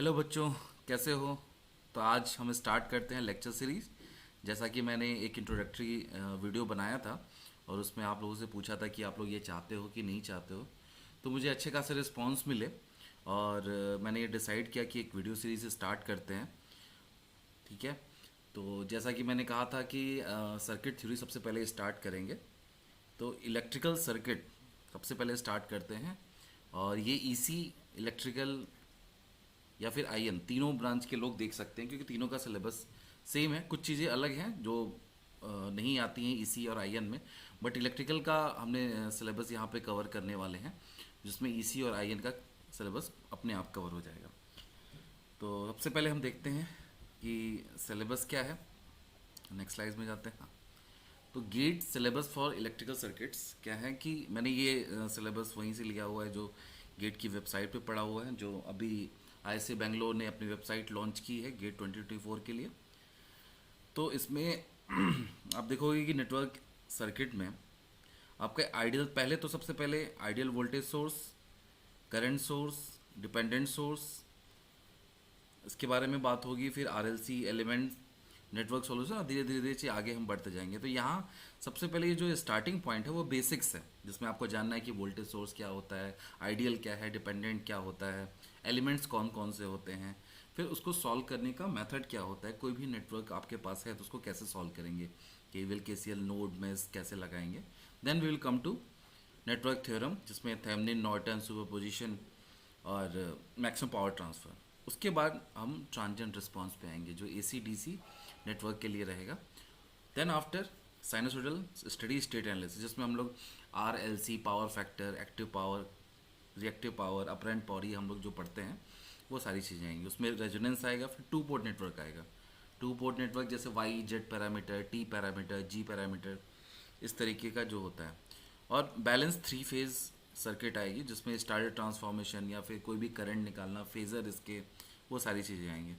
Hello बच्चों, कैसे हो? तो आज हम स्टार्ट करते हैं लेक्चर सीरीज। जैसा कि मैंने एक इंट्रोडक्टरी वीडियो बनाया था और उसमें आप लोगों से पूछा था कि आप लोग ये चाहते हो कि नहीं चाहते हो। तो मुझे अच्छे खासे रिस्पांस मिले और मैंने ये डिसाइड किया कि एक वीडियो सीरीज स्टार्ट करते हैं। ठीक है। तो जैसा कि मैंने कहा था कि सर्किट थ्योरी सबसे पहले स्टार्ट करेंगे। तो इलेक्ट्रिकल सर्किट सबसे पहले स्टार्ट करते हैं। और ये ईसी, इलेक्ट्रिकल या फिर आईएन, तीनों ब्रांच के लोग देख सकते हैं क्योंकि तीनों का सिलेबस सेम है। कुछ चीज़ें अलग हैं जो नहीं आती हैं ईसी और आईएन में, बट इलेक्ट्रिकल का हमने सिलेबस यहाँ पे कवर करने वाले हैं, जिसमें ईसी और आईएन का सिलेबस अपने आप कवर हो जाएगा। तो सबसे पहले हम देखते हैं कि सिलेबस क्या है। नेक्स्ट स्लाइड में जाते हैं। हाँ, तो GATE syllabus for electrical circuits क्या है कि मैंने ये सिलेबस वहीं से लिया हुआ है जो गेट की वेबसाइट पे पड़ा हुआ है, जो अभी आईएससी बेंगलोर ने अपनी वेबसाइट लॉन्च की है गेट 2024 के लिए। तो इसमें आप देखोगे कि नेटवर्क सर्किट में आपका आइडियल, पहले तो सबसे पहले ideal voltage source, current source, dependent source, इसके बारे में बात होगी। फिर आरएलसी एलिमेंट, नेटवर्क सॉल्यूशन, धीरे धीरे धीरे आगे हम बढ़ते जाएंगे। तो यहाँ सबसे पहले ये जो स्टार्टिंग पॉइंट है वो बेसिक्स है, जिसमें आपको जानना है कि वोल्टेज सोर्स क्या होता है, आइडियल क्या है, डिपेंडेंट क्या होता है, एलिमेंट्स कौन कौन से होते हैं, फिर उसको सॉल्व करने का मेथड क्या होता है। कोई भी नेटवर्क आपके पास है तो उसको कैसे सॉल्व करेंगे, केवीएल केसीएल नोड में कैसे लगाएंगे। Then we will come to network theorem, जिसमें थेवेनिन, नॉर्टन, सुपरपोजिशन और मैक्सिमम पावर ट्रांसफ़र। उसके बाद हम ट्रांजिएंट रिस्पांस पे आएंगे जो एसी डीसी नेटवर्क के लिए रहेगा। Then after sinusoidal steady state analysis, जिसमें हम लोग R L C, power factor, active power, reactive power, apparent power, ये हम लोग जो पढ़ते हैं वो सारी चीज़ें आएंगी। उसमें रेजोनेंस आएगा, फिर टू पोर्ट नेटवर्क आएगा। टू पोर्ट नेटवर्क जैसे Y Z parameter, T parameter, G parameter, इस तरीके का जो होता है। और बैलेंस थ्री फेज़ सर्किट आएगी, जिसमें स्टार ट्रांसफॉर्मेशन या फिर कोई भी करंट निकालना, फेज़र, इसके वो सारी चीज़ें आएंगी।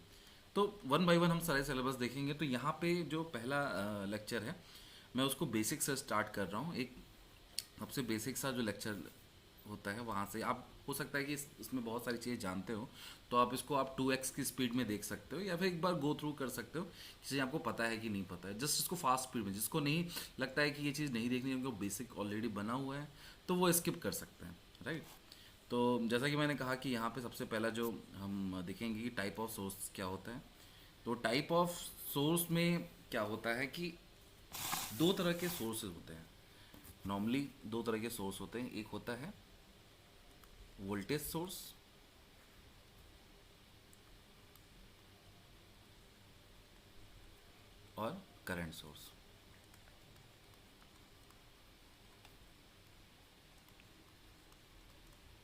तो वन बाय वन हम सारे सिलेबस देखेंगे। तो यहाँ पे जो पहला लेक्चर है मैं उसको बेसिक से स्टार्ट कर रहा हूँ। एक सबसे बेसिक सा जो लेक्चर होता है वहाँ से आप, हो सकता है कि इसमें बहुत सारी चीज़ें जानते हो, तो आप इसको आप 2x की स्पीड में देख सकते हो या फिर एक बार गो थ्रू कर सकते हो कि चीज़ आपको पता है कि नहीं पता है। जस्ट इसको फास्ट स्पीड में, जिसको नहीं लगता है कि ये चीज़ नहीं देखनी है क्योंकि बेसिक ऑलरेडी बना हुआ है, तो वो स्किप कर सकते हैं, राइट। तो जैसा कि मैंने कहा कि यहाँ पे सबसे पहला जो हम देखेंगे कि टाइप ऑफ सोर्स क्या होता है। तो टाइप ऑफ सोर्स में क्या होता है कि दो तरह के सोर्सेज होते हैं। नॉर्मली दो तरह के सोर्स होते हैं। एक होता है वोल्टेज सोर्स और करंट सोर्स।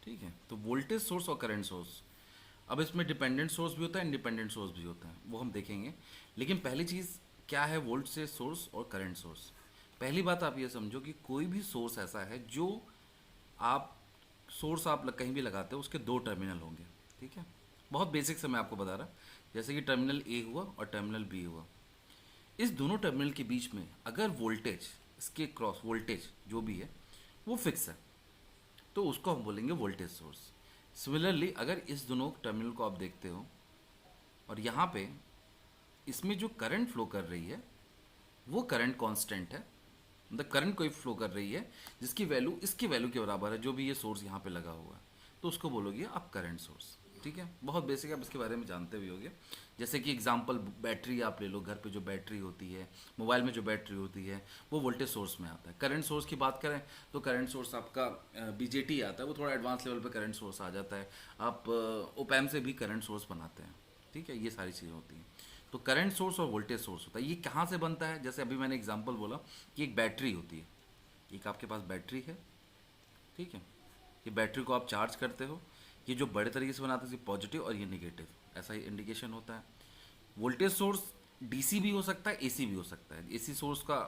ठीक है, तो वोल्टेज सोर्स और करंट सोर्स। अब इसमें डिपेंडेंट सोर्स भी होता है, इंडिपेंडेंट सोर्स भी होता है, वो हम देखेंगे। लेकिन पहली चीज़ क्या है वोल्टेज सोर्स और करंट सोर्स। पहली बात आप ये समझो कि कोई भी सोर्स ऐसा है जो आप, सोर्स आप कहीं भी लगाते हो उसके दो टर्मिनल होंगे। ठीक है, बहुत बेसिक से मैं आपको बता रहा। जैसे कि टर्मिनल ए हुआ और टर्मिनल बी हुआ, इस दोनों टर्मिनल के बीच में अगर वोल्टेज, इसके क्रॉस वोल्टेज जो भी है वो फिक्स है, तो उसको हम बोलेंगे वोल्टेज सोर्स। सिमिलरली अगर इस दोनों टर्मिनल को आप देखते हो और यहाँ पे इसमें जो करंट फ्लो कर रही है वो करंट कांस्टेंट है, मतलब करंट कोई फ्लो कर रही है जिसकी वैल्यू इसकी वैल्यू के बराबर है, जो भी ये सोर्स यहाँ पे लगा हुआ है, तो उसको बोलोगे आप करंट सोर्स। ठीक है, बहुत बेसिक, आप इसके बारे में जानते भी होगे। जैसे कि एग्जांपल बैटरी आप ले लो, घर पे जो बैटरी होती है, मोबाइल में जो बैटरी होती है, वो वोल्टेज सोर्स में आता है। करंट सोर्स की बात करें तो करंट सोर्स आपका बीजेटी आता है, वो थोड़ा एडवांस लेवल पे करंट सोर्स आ जाता है। आप ओपैम से भी करंट सोर्स बनाते हैं। ठीक है, ये सारी चीज़ें होती हैं। तो करंट सोर्स और वोल्टेज सोर्स होता है। ये कहाँ से बनता है? जैसे अभी मैंने एग्जांपल बोला कि एक बैटरी होती है, एक आपके पास बैटरी है। ठीक है, ये बैटरी को आप चार्ज करते हो, ये जो बड़े तरीके से बनाते हैं पॉजिटिव और ये निगेटिव, ऐसा ही इंडिकेशन होता है। वोल्टेज सोर्स डीसी भी हो सकता है, एसी भी हो सकता है। एसी सोर्स का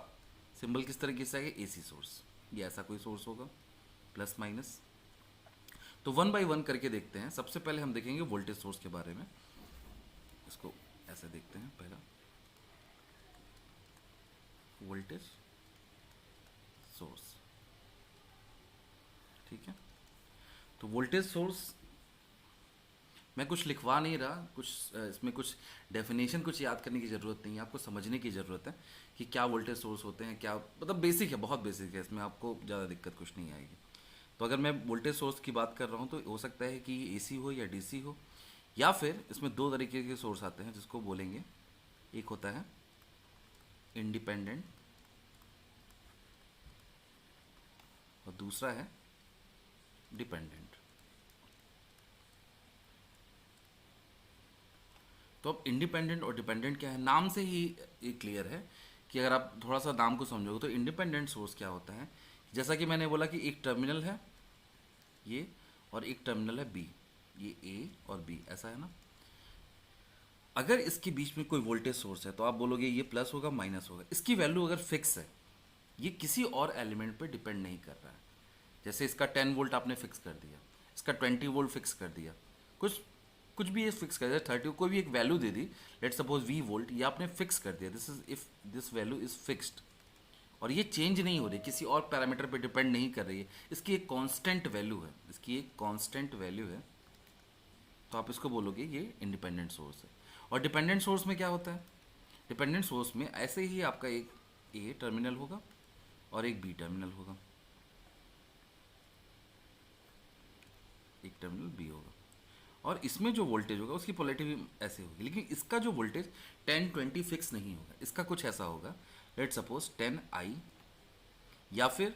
सिंबल किस तरीके से है? एसी सोर्स, ये ऐसा कोई सोर्स होगा, प्लस माइनस। तो वन बाय वन करके देखते हैं। सबसे पहले हम देखेंगे वोल्टेज सोर्स के बारे में। इसको ऐसे देखते हैं। पहला वोल्टेज सोर्स, ठीक है। तो वोल्टेज सोर्स मैं कुछ लिखवा नहीं रहा, कुछ इसमें कुछ डेफिनेशन कुछ याद करने की ज़रूरत नहीं है, आपको समझने की ज़रूरत है कि क्या वोल्टेज सोर्स होते हैं, क्या मतलब बेसिक है, बहुत बेसिक है, इसमें आपको ज़्यादा दिक्कत कुछ नहीं आएगी। तो अगर मैं वोल्टेज सोर्स की बात कर रहा हूँ तो हो सकता है कि ये एसी हो या डीसी हो, या फिर इसमें दो तरीके के सोर्स आते हैं जिसको बोलेंगे, एक होता है इंडिपेंडेंट और दूसरा है डिपेंडेंट। तो अब इंडिपेंडेंट और डिपेंडेंट क्या है, नाम से ही ये क्लियर है कि अगर आप थोड़ा सा नाम को समझोगे तो इंडिपेंडेंट सोर्स क्या होता है, जैसा कि मैंने बोला कि एक टर्मिनल है ये और एक टर्मिनल है बी, ये ए और बी ऐसा है ना। अगर इसके बीच में कोई वोल्टेज सोर्स है तो आप बोलोगे ये प्लस होगा माइनस होगा, इसकी वैल्यू अगर फिक्स है, ये किसी और एलिमेंट पे डिपेंड नहीं कर रहा है। जैसे इसका 10 वोल्ट आपने फिक्स कर दिया, इसका 20 वोल्ट फिक्स कर दिया, कुछ कुछ भी ये फिक्स कर दिया, 30 कोई भी एक वैल्यू दे दी, लेट सपोज वी वोल्ट, ये आपने फिक्स कर दिया, this is if this value is fixed और ये चेंज नहीं हो रही, किसी और पैरामीटर पे डिपेंड नहीं कर रही है, इसकी एक कांस्टेंट वैल्यू है, इसकी एक कांस्टेंट वैल्यू है, तो आप इसको बोलोगे ये इंडिपेंडेंट सोर्स है। और डिपेंडेंट सोर्स में क्या होता है, डिपेंडेंट सोर्स में ऐसे ही आपका एक ए टर्मिनल होगा और एक बी टर्मिनल होगा, एक टर्मिनल बी होगा, और इसमें जो वोल्टेज होगा उसकी पोलैरिटी भी ऐसे होगी, लेकिन इसका जो वोल्टेज 10-20 फिक्स नहीं होगा, इसका कुछ ऐसा होगा, लेट सपोज 10i या फिर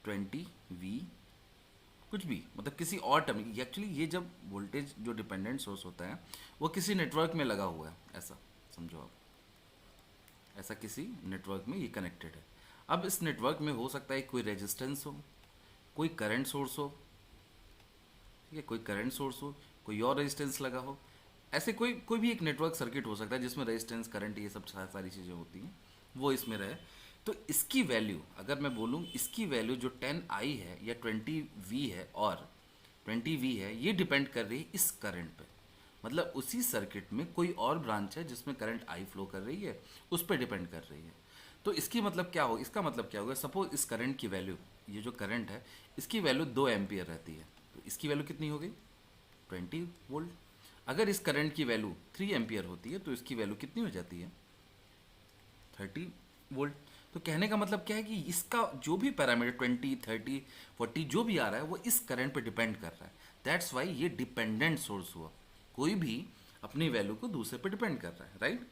20v, कुछ भी, मतलब किसी और टर्म। एक्चुअली ये जब वोल्टेज जो डिपेंडेंट सोर्स होता है वो किसी नेटवर्क में लगा हुआ है, ऐसा समझो आप, ऐसा किसी नेटवर्क में ये कनेक्टेड है। अब इस नेटवर्क में हो सकता है कोई रेजिस्टेंस हो, कोई करंट सोर्स हो, ठीक है, कोई करंट सोर्स हो, कोई और रेजिस्टेंस लगा हो, ऐसे कोई कोई भी एक नेटवर्क सर्किट हो सकता है जिसमें रेजिस्टेंस करंट ये सब सारी चीज़ें होती हैं, वो इसमें रहे। तो इसकी वैल्यू अगर मैं बोलूँ, इसकी वैल्यू जो 10i है या 20v है और 20v है, ये डिपेंड कर रही है इस करंट पे, मतलब उसी सर्किट में कोई और ब्रांच है जिसमें करंट आई फ्लो कर रही है, उस पर डिपेंड कर रही है। तो इसकी मतलब क्या हो, इसका मतलब क्या होगा, सपोज इस करंट की वैल्यू, ये जो करंट है इसकी वैल्यू 2 एम्पियर रहती है, तो इसकी वैल्यू कितनी हो गई 20 वोल्ट। अगर इस करंट की वैल्यू 3 एम्पियर होती है तो इसकी वैल्यू कितनी हो जाती है 30 वोल्ट। तो कहने का मतलब क्या है कि इसका जो भी पैरामीटर 20, 30, 40 जो भी आ रहा है वो इस करंट पे डिपेंड कर रहा है, दैट्स वाई ये डिपेंडेंट सोर्स हुआ, कोई भी अपनी वैल्यू को दूसरे पे डिपेंड कर रहा है, राइट।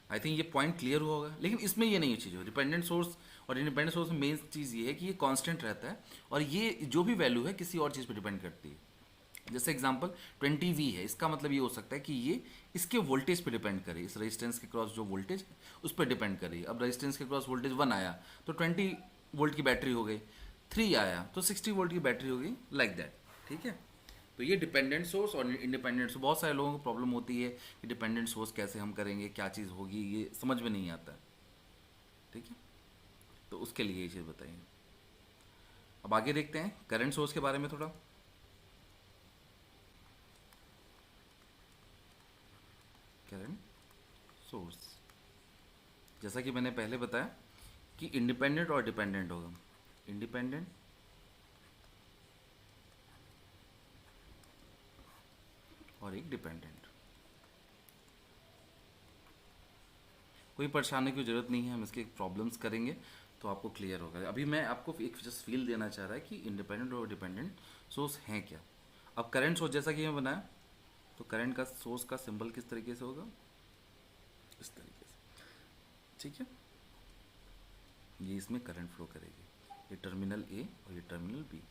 आई थिंक ये पॉइंट क्लियर हुआ होगा। लेकिन इसमें ये नहीं चीज़ हो, डिपेंडेंट सोर्स और इंडिपेंडेंट सोर्स में मेन चीज़ ये है कि ये कांस्टेंट रहता है और ये जो भी वैल्यू है किसी और चीज़ पे डिपेंड करती है। जैसे एग्जांपल 20v है, इसका मतलब ये हो सकता है कि ये इसके वोल्टेज पे डिपेंड करे, इस रेजिस्टेंस के क्रॉस जो वोल्टेज है उस पर डिपेंड करे। अब रेजिस्टेंस के क्रॉस वोल्टेज 1 आया तो 20 वोल्ट की बैटरी हो गई, 3 आया तो 60 वोल्ट की बैटरी हो गई, लाइक दैट, ठीक है। तो ये डिपेंडेंट सोर्स और इंडिपेंडेंट सोर्स, बहुत सारे लोगों को प्रॉब्लम होती है कि डिपेंडेंट सोर्स कैसे हम करेंगे, क्या चीज़ होगी, ये समझ में नहीं आता है, ठीक है। तो उसके लिए ये चीज़ बताइए। अब आगे देखते हैं करंट सोर्स के बारे में थोड़ा। करंट सोर्स, जैसा कि मैंने पहले बताया कि इंडिपेंडेंट और डिपेंडेंट होगा, इंडिपेंडेंट और एक डिपेंडेंट। कोई परेशानी की ज़रूरत नहीं है, हम इसके प्रॉब्लम्स करेंगे तो आपको क्लियर होगा। अभी मैं आपको एक जस्ट फील देना चाह रहा है कि इंडिपेंडेंट और डिपेंडेंट सोर्स हैं क्या। अब करंट सोर्स जैसा कि मैं बनाया, तो करंट का सोर्स का सिंबल किस तरीके से होगा, इस तरीके से, ठीक है। ये इसमें करंट फ्लो करेगी, ये टर्मिनल ए और ये टर्मिनल बी,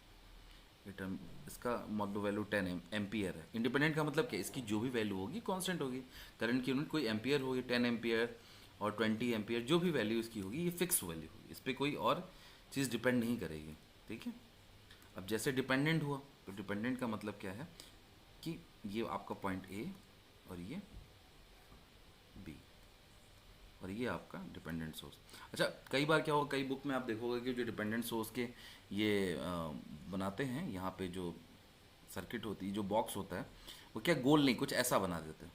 ये टर्म इसका मतलब वैल्यू 10 एम्पियर है। इंडिपेंडेंट का मतलब क्या, इसकी जो भी वैल्यू होगी कांस्टेंट होगी, करंट की यूनिट कोई एम्पियर होगी, 10 एम्पियर और 20 एम्पियर, जो भी वैल्यू इसकी होगी ये फिक्स वैल्यू होगी, इस पर कोई और चीज़ डिपेंड नहीं करेगी, ठीक है। अब जैसे डिपेंडेंट हुआ, तो डिपेंडेंट का मतलब क्या है कि ये आपका पॉइंट ए और ये बी और ये आपका डिपेंडेंट सोर्स। अच्छा, कई बार क्या होगा, कई बुक में आप देखोगे कि जो डिपेंडेंट सोर्स के ये बनाते हैं, यहाँ पे जो सर्किट होती है, जो बॉक्स होता है, वो क्या गोल नहीं, कुछ ऐसा बना देते हैं।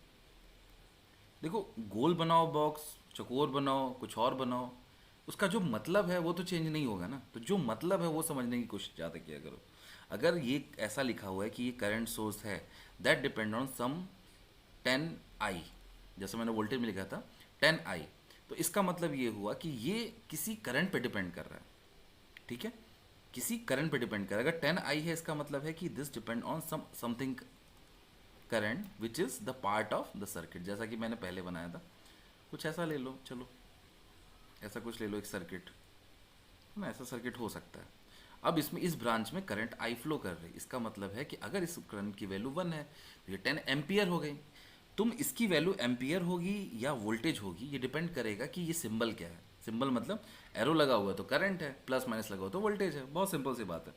देखो, गोल बनाओ बॉक्स, चौकोर बनाओ, कुछ और बनाओ, उसका जो मतलब है वो तो चेंज नहीं होगा ना। तो जो मतलब है वो समझने की कोशिश ज़्यादा किया करो। अगर ये ऐसा लिखा हुआ है कि ये करंट सोर्स है, that depend on some 10i, जैसे मैंने वोल्टेज में लिखा था 10i। तो इसका मतलब ये हुआ कि ये किसी करंट पे डिपेंड कर रहा है, ठीक है, किसी करंट पे डिपेंड कर रहा है। अगर 10i है इसका मतलब है कि this depend on something current which is the part of the circuit, जैसा कि मैंने पहले बनाया था। कुछ ऐसा ले लो, चलो ऐसा कुछ ले लो, एक सर्किट ना, ऐसा सर्किट हो सकता है। अब इसमें इस ब्रांच में करंट आई फ्लो कर रही है, इसका मतलब है कि अगर इस करंट की वैल्यू 1 है तो ये 10 एम्पियर हो गई। तुम इसकी वैल्यू एम्पियर होगी या वोल्टेज होगी, ये डिपेंड करेगा कि ये सिंबल क्या है। सिंबल मतलब एरो लगा हुआ है तो करंट है, प्लस माइनस लगा हुआ तो वोल्टेज है, बहुत सिंपल सी बात है।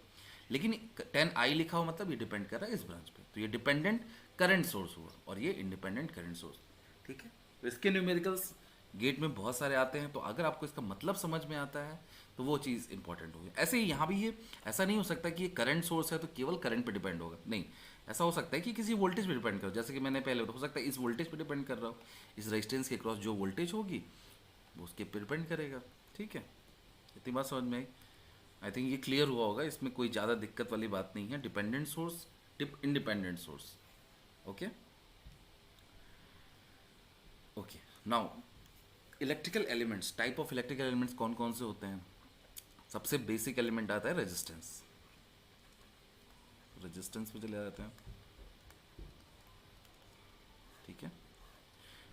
लेकिन 10i लिखा हुआ मतलब ये डिपेंड कर रहा है इस ब्रांच पे, तो ये डिपेंडेंट करंट सोर्स हुआ और ये इंडिपेंडेंट करंट सोर्स, ठीक है। तो इसके न्यूमेरिकल्स गेट में बहुत सारे आते हैं, तो अगर आपको इसका मतलब समझ में आता है तो वो चीज़ इंपॉर्टेंट होगी। ऐसे ही यहाँ भी ये ऐसा नहीं हो सकता कि ये करंट सोर्स है तो केवल करंट पे डिपेंड होगा, नहीं, ऐसा हो सकता है कि किसी वोल्टेज पे डिपेंड करो, जैसे कि मैंने पहले हो सकता है इस वोल्टेज पे डिपेंड कर रहा हो, इस रेजिस्टेंस के क्रॉस जो वोल्टेज होगी वो उसके पे डिपेंड करेगा, ठीक है। इतनी बात समझ में आई? आई थिंक ये क्लियर हुआ होगा, इसमें कोई ज़्यादा दिक्कत वाली बात नहीं है। Dependent source, independent source, okay okay. Now electrical elements, type of electrical elements कौन कौन से होते हैं। सबसे बेसिक एलिमेंट आता है रेजिस्टेंस, रेजिस्टेंस पे चले जाते हैं, ठीक है।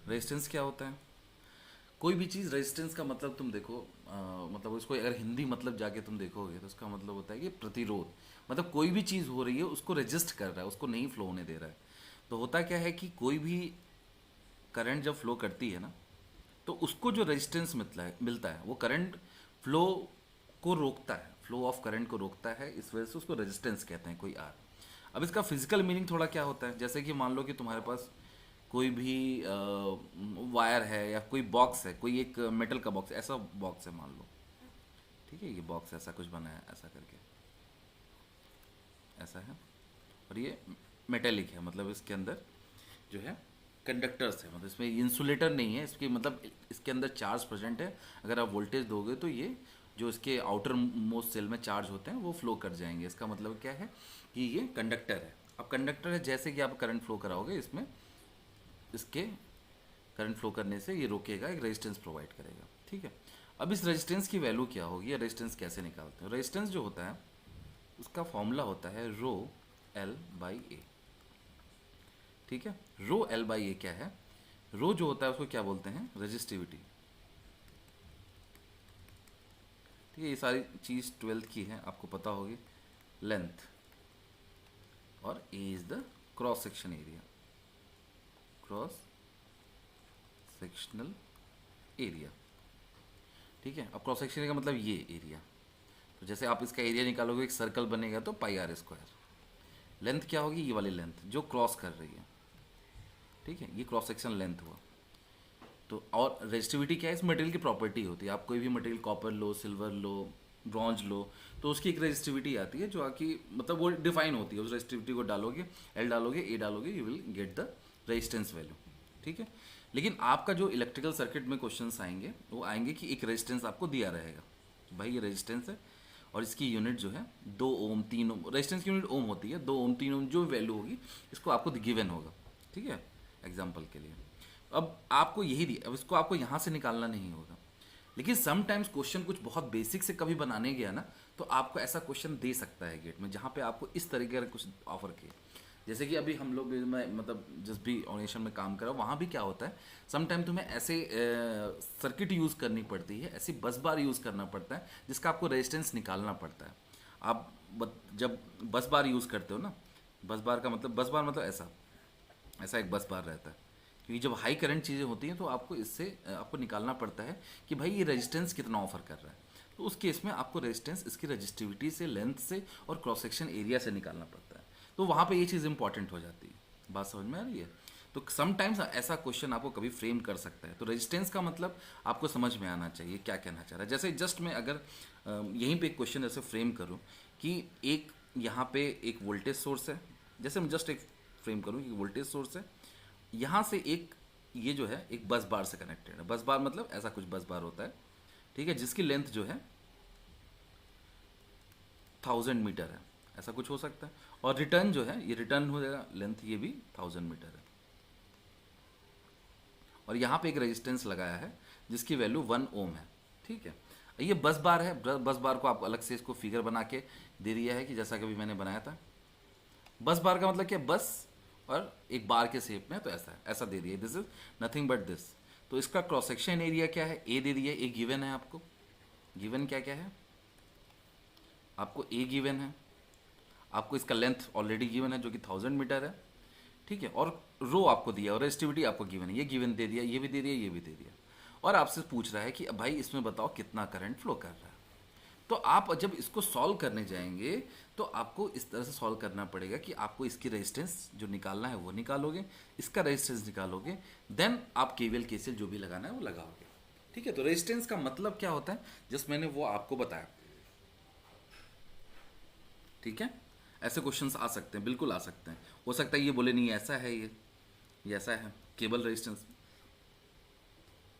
रेजिस्टेंस क्या होता है, कोई भी चीज़ रेजिस्टेंस का मतलब तुम देखो, मतलब उसको अगर हिंदी मतलब जाके तुम देखोगे तो उसका मतलब होता है कि प्रतिरोध, मतलब कोई भी चीज़ हो रही है उसको रेजिस्ट कर रहा है, उसको नहीं फ्लो होने दे रहा है। तो होता क्या है कि कोई भी करंट जब फ्लो करती है ना, तो उसको जो रेजिस्टेंस मिलता है वो करंट फ्लो को रोकता है, फ्लो ऑफ करंट को रोकता है, इस वजह से उसको रेजिस्टेंस कहते हैं, कोई आर। अब इसका फिजिकल मीनिंग थोड़ा क्या होता है, जैसे कि मान लो कि तुम्हारे पास कोई भी वायर है या कोई बॉक्स है, कोई एक मेटल का बॉक्स, ऐसा बॉक्स है मान लो, ठीक है, ये बॉक्स ऐसा कुछ बना है ऐसा करके, ऐसा है, और ये मेटेलिक है, मतलब इसके अंदर जो है कंडक्टर्स है, मतलब इसमें इंसुलेटर नहीं है, इसकी मतलब इसके अंदर चार्ज प्रेजेंट है। अगर आप वोल्टेज दोगे तो ये जो इसके आउटर मोस्ट सेल में चार्ज होते हैं वो फ्लो कर जाएंगे, इसका मतलब क्या है कि ये कंडक्टर है। अब कंडक्टर है, जैसे कि आप करंट फ्लो कराओगे इसमें, इसके करंट फ्लो करने से ये रोकेगा, एक रेजिस्टेंस प्रोवाइड करेगा, ठीक है। अब इस रेजिस्टेंस की वैल्यू क्या होगी या रेजिस्टेंस कैसे निकालते हैं। रेजिस्टेंस जो होता है उसका फॉर्मूला होता है रो एल बाई ए, ठीक है। रो एल बाई ए क्या है, रो जो होता है उसको क्या बोलते हैं, रेजिस्टिविटी, ठीक है। ये सारी चीज़ 12th की है, आपको पता होगी। लेंथ और A is the cross section area, cross sectional area, ठीक है। अब क्रॉस सेक्शन एरिया का मतलब ये एरिया, तो जैसे आप इसका एरिया निकालोगे एक सर्कल बनेगा तो पाई आर स्क्वायर। लेंथ क्या होगी, ये वाली लेंथ जो क्रॉस कर रही है, ठीक है, ये क्रॉस सेक्शन लेंथ हुआ। तो और रेजिस्टिविटी क्या है, इस मटेरियल की प्रॉपर्टी होती है। आप कोई भी मटेरियल कॉपर लो, सिल्वर लो, ब्रॉन्ज लो, तो उसकी एक रेजिस्टिविटी आती है जो आकी मतलब वो डिफाइन होती है, उस रेजिस्टिविटी को डालोगे, एल डालोगे, ए डालोगे, you will get the resistance value, ठीक है। लेकिन आपका जो इलेक्ट्रिकल सर्किट में क्वेश्चंस आएंगे वो आएंगे कि एक रेजिस्टेंस आपको दिया रहेगा, भाई ये रेजिस्टेंस है और इसकी यूनिट जो है 2 ओम 3 ओम, रेजिस्टेंस की यूनिट ओम होती है, 2 ओम 3 ओम जो वैल्यू होगी इसको आपको गिवन होगा, ठीक है, एग्जाम्पल के लिए। अब आपको यही दिया, अब इसको आपको यहाँ से निकालना नहीं होगा। लेकिन समटाइम्स क्वेश्चन कुछ बहुत बेसिक से कभी बनाने गया ना, तो आपको ऐसा क्वेश्चन दे सकता है गेट में जहाँ पे आपको इस तरीके का कुछ ऑफर किया। जैसे कि अभी हम लोग, मैं मतलब जिस भी ऑर्गेनाइजेशन में काम कर रहा हूँ वहाँ भी क्या होता है, समटाइम तुम्हें ऐसे सर्किट यूज़ करनी पड़ती है, ऐसी बस बार यूज़ करना पड़ता है जिसका आपको रेजिस्टेंस निकालना पड़ता है। आप जब बस बार यूज़ करते हो ना, बस बार का मतलब, बस बार मतलब ऐसा ऐसा एक बस बार रहता है, क्योंकि जब हाई करंट चीज़ें होती हैं तो आपको इससे आपको निकालना पड़ता है कि भाई ये रेजिस्टेंस कितना ऑफर कर रहा है। तो उस केस में आपको रेजिस्टेंस इसकी रजिस्टिविटी से, लेंथ से और क्रॉस सेक्शन एरिया से निकालना पड़ता है। तो वहाँ पे ये चीज़ इंपॉर्टेंट हो जाती है। बात समझ में आ रही है? तो समटाइम्स ऐसा क्वेश्चन आपको कभी फ्रेम कर सकता है। तो रेजिस्टेंस का मतलब आपको समझ में आना चाहिए क्या कहना चाह रहा है। जैसे जस्ट मैं अगर यहीं पे एक क्वेश्चन ऐसे फ्रेम करूँ कि एक यहाँ पे एक वोल्टेज सोर्स है, जैसे मैं जस्ट एक फ्रेम करूँ कि वोल्टेज सोर्स है, यहाँ से एक ये जो है एक बस बार से कनेक्टेड है। बस बार मतलब ऐसा कुछ बस बार होता है, ठीक है, जिसकी लेंथ जो है 1000 मीटर है। ऐसा कुछ हो सकता है। और रिटर्न जो है, ये रिटर्न हो जाएगा लेंथ, ये भी 1000 मीटर है। और यहाँ पे एक रेजिस्टेंस लगाया है जिसकी वैल्यू 1 ओम है। ठीक है, ये बस बार है। बस बार को आपको अलग से इसको फिगर बना के दे दिया है कि जैसा कि अभी मैंने बनाया था। बस बार का मतलब क्या, बस और एक बार के शेप में, तो ऐसा है, ऐसा दे दिया, this is nothing but this. तो इसका क्रॉस सेक्शन एरिया क्या है, ए दे दिया, ए गिवन है आपको। गिवन क्या क्या है आपको, ए गिवन है आपको, इसका लेंथ ऑलरेडी गिवन है जो कि 1000 मीटर है। ठीक है, और रो आपको दिया और रेजिस्टिविटी आपको गिवन है, ये गिवन दे दिया, ये भी दे दिया, ये भी दे दिया। और आपसे पूछ रहा है कि अब भाई इसमें बताओ कितना करंट फ्लो कर रहा है। तो आप जब इसको सॉल्व करने जाएंगे तो आपको इस तरह से सॉल्व करना पड़ेगा कि आपको इसकी रेजिस्टेंस जो निकालना है वो निकालोगे, इसका रेजिस्टेंस निकालोगे, देन आप केवीएल केसीएल जो भी लगाना है वो लगाओगे। ठीक है, तो रेजिस्टेंस का मतलब क्या होता है, जस्ट मैंने वो आपको बताया। ठीक है, ऐसे क्वेश्चंस आ सकते हैं, बिल्कुल आ सकते हैं। हो सकता है ये बोले नहीं ऐसा है, ये ऐसा है, केबल रेजिस्टेंस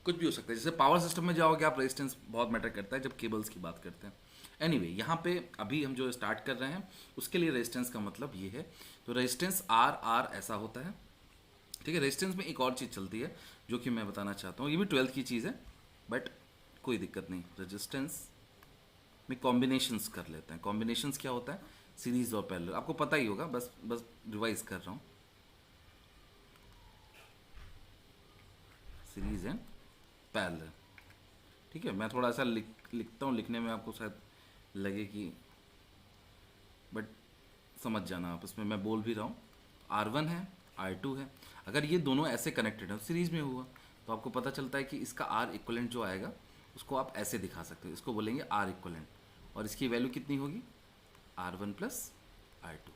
कुछ भी हो सकता है। जैसे पावर सिस्टम में जाओगे आप, रेजिस्टेंस बहुत मैटर करता है जब केबल्स की बात करते हैं। एनीवे यहाँ पे अभी हम जो स्टार्ट कर रहे हैं उसके लिए रेजिस्टेंस का मतलब ये है। तो रेजिस्टेंस आर आर ऐसा होता है। ठीक है, रेजिस्टेंस में एक और चीज़ चलती है जो कि मैं बताना चाहता हूँ, ये भी 12th की चीज़ है, बट कोई दिक्कत नहीं। रेजिस्टेंस में कॉम्बिनेशंस कर लेते हैं। कॉम्बिनेशंस क्या होता है, सीरीज और पैरेलल, आपको पता ही होगा, बस बस रिवाइज कर रहा हूँ। Series and parallel. ठीक है, मैं थोड़ा सा लिखता हूँ, लिखने में आपको शायद लगे कि, बट समझ जाना आप, इसमें मैं बोल भी रहा हूँ। R1 है, R2 है, अगर ये दोनों ऐसे कनेक्टेड हैं सीरीज में हुआ तो आपको पता चलता है कि इसका R इक्वलेंट जो आएगा उसको आप ऐसे दिखा सकते हो, इसको बोलेंगे R इक्वलेंट, और इसकी वैल्यू कितनी होगी, R1 प्लस R2।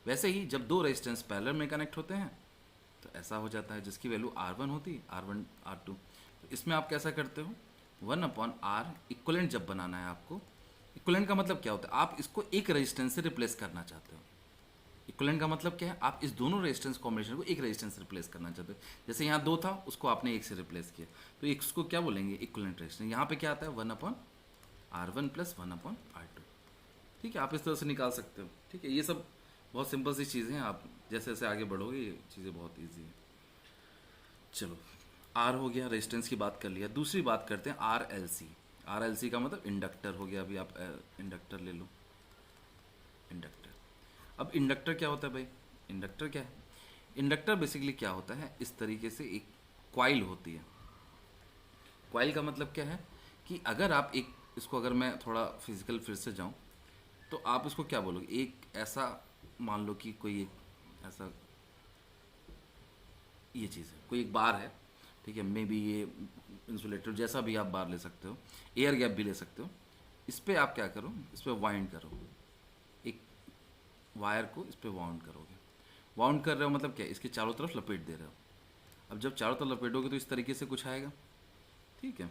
वैसे ही जब दो रेजिस्टेंस पैरेलल में कनेक्ट होते हैं तो ऐसा हो जाता है, जिसकी वैल्यू R1 होती, R1 R2। तो इसमें आप कैसा करते हो, 1/R इक्वलेंट जब बनाना है आपको, इक्वलेंट का मतलब क्या होता है, आप इसको एक रेजिस्टेंस से रिप्लेस करना चाहते हो। इक्वलेंट का मतलब क्या है, आप इस दोनों रेजिस्टेंस कॉम्बिनेशन को एक रेजिस्टेंस से रिप्लेस करना चाहते हो। जैसे यहाँ 2 था, उसको आपने एक से रिप्लेस किया, तो इसको क्या बोलेंगे, इक्वलेंट रेजिस्टेंस। यहाँ पे क्या आता है, 1/R1 प्लस 1/R2। ठीक है, आप इस तरह से निकाल सकते हो। ठीक है, ये सब बहुत सिंपल सी चीज़ें हैं, आप जैसे जैसे आगे बढ़ोगे ये चीज़ें बहुत ईजी हैं। चलो, आर हो गया, रेजिस्टेंस की बात कर लिया। दूसरी बात करते हैं RLC। RLC का मतलब इंडक्टर हो गया। अभी आप इंडक्टर ले लो, इंडक्टर। अब इंडक्टर क्या होता है भाई, इंडक्टर क्या है, इंडक्टर बेसिकली क्या होता है, इस तरीके से एक क्वाइल होती है। क्वाइल का मतलब क्या है कि अगर आप एक, इसको अगर मैं थोड़ा फिजिकल फिर से जाऊं तो आप इसको क्या बोलोगे, एक ऐसा मान लो कि कोई एक ऐसा, ये चीज़ है, कोई एक बार है। ठीक है, मे बी ये इंसुलेटर, जैसा भी आप बार ले सकते हो, एयर गैप भी ले सकते हो। इस पर आप क्या करो, इस पर वाइंड करो, एक वायर को इस पर वाउंड करोगे। वाउंड कर रहे हो मतलब क्या, इसके चारों तरफ लपेट दे रहे हो। अब जब चारों तरफ लपेटोगे तो इस तरीके से कुछ आएगा। ठीक है,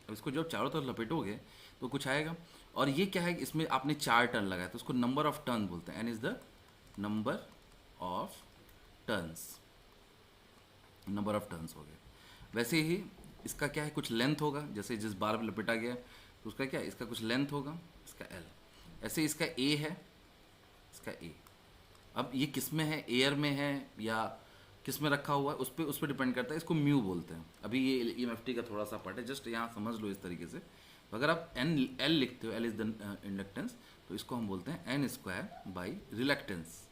अब इसको जब चारों तरफ लपेटोगे तो कुछ आएगा। और ये क्या है, इसमें आपने 4 टर्न लगाया तो उसको नंबर ऑफ टर्न बोलते हैं। N is the number of turns, number of turns हो गए। वैसे ही इसका क्या है, कुछ लेंथ होगा, जैसे जिस बार में लपेटा गया तो उसका क्या है, इसका कुछ लेंथ होगा, इसका L। ऐसे इसका A है, इसका A। अब ये किस में है, एयर में है या किस में रखा हुआ है, उस पर डिपेंड करता है। इसको म्यू बोलते हैं। अभी ये EMFT का थोड़ा सा पार्ट है, जस्ट यहाँ समझ लो इस तरीके से। तो अगर आप L लिखते हो, L इज द इंडक्टेंस, तो इसको हम बोलते हैं N² by reluctance.